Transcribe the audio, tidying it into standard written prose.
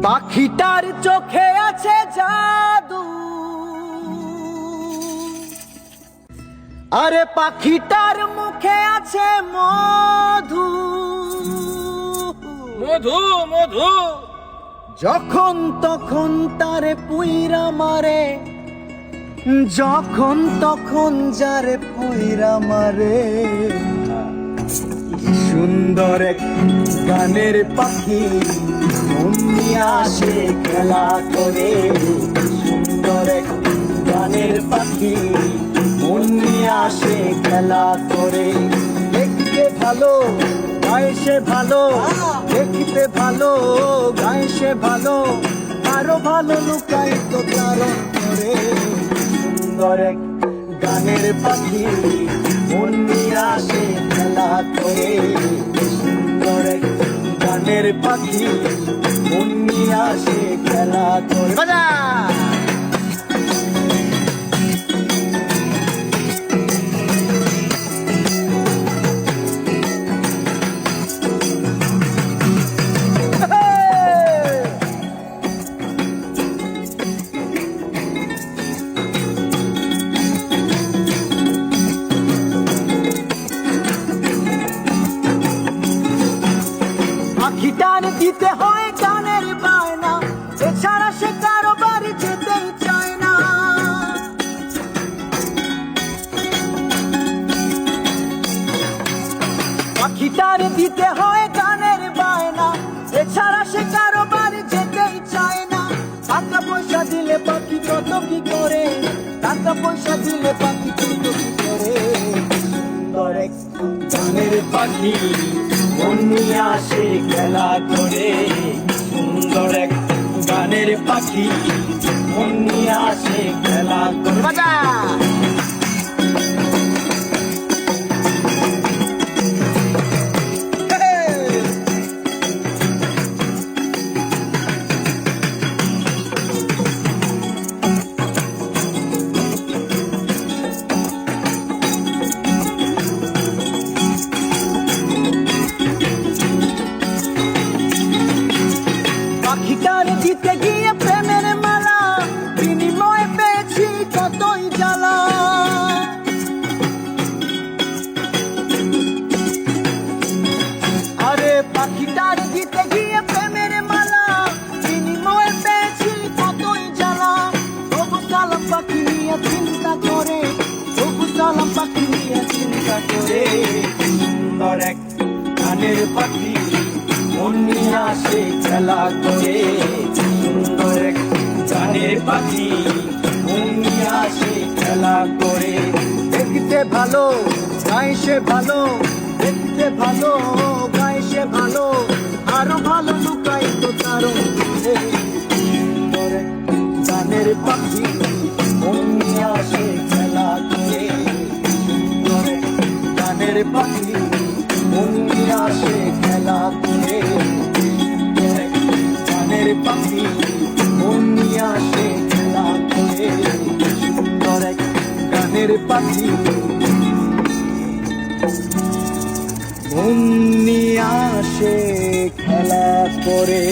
পাখিটার চোখে আছে জাদু, আরে পাখিটার মুখে আছে মধু। মধু মধু যখন তখন তারে পুইরা মারে, যখন তখন যারে পুইরা মারে। সুন্দর এক গানের পাখি মন নিয়ে আসে খেলা করে। সুন্দর এক গানের পাখি মন নিয়ে আসে খেলা করে। দেখতে ভালো গায়ে সে ভালো, দেখতে ভালো গায়ে সে ভালো, আরো ভালো লুকাই তো তার করে। সুন্দর এক গানের পাখি মন নিয়ে আসে খেলা করে। সুন্দর এক গানের পাখি মন নিয়ে আসে খেলা করে। বাজা পাখিটার দিতে হয় গানের বায়না, এছাড়া সে কারো বাড়ি যেতেই চায় না। পাখিটার দিতে হয় গানের বায়না, এছাড়া সে কারো বাড়ি যেতেই চায় না। টাকা পয়সা দিলে পাখি কত কি করে, টাকা পয়সা দিলে পাখি কত কি করে। সুন্দর এক গানের পাখি মন নিয়ে আসে খেলা করে। সুন্দর এক গানের পাখি মন নিয়ে আসে খেলা করে। বাজা পাখিটার দিতে গিয়ে প্রেমের মালা, বিনিময়ে পেয়েছি কতই জ্বালা। আরে পাখিটার দিতে গিয়ে প্রেমের মালা, বিনিময়ে পেয়েছি কতই জ্বালা। তবু সালাম পাখি নিয়ে চিন্তা করে, তবু সালাম পাখি নিয়ে চিন্তা করে। সুন্দর এক গানের পাখি মন নিয়ে আসে খেলা করে। সুন্দর এক গানের পাখি মন নিয়ে আসে খেলা করে। দেখতে ভালো গায়ে সে ভালো, দেখতে ভালো গায়ে সে ভালো, আরো ভালো লুকাই তো তারও। সুন্দর এক গানের পাখি মন নিয়ে আসে খেলা করে। সুন্দর এক গানের পাখি মন নিয়ে আসে খেলা করে। গানের পাখি মন নিয়ে আসে খেলা করে। সুন্দর এক গানের পাখি মন নিয়ে আসে খেলা করে।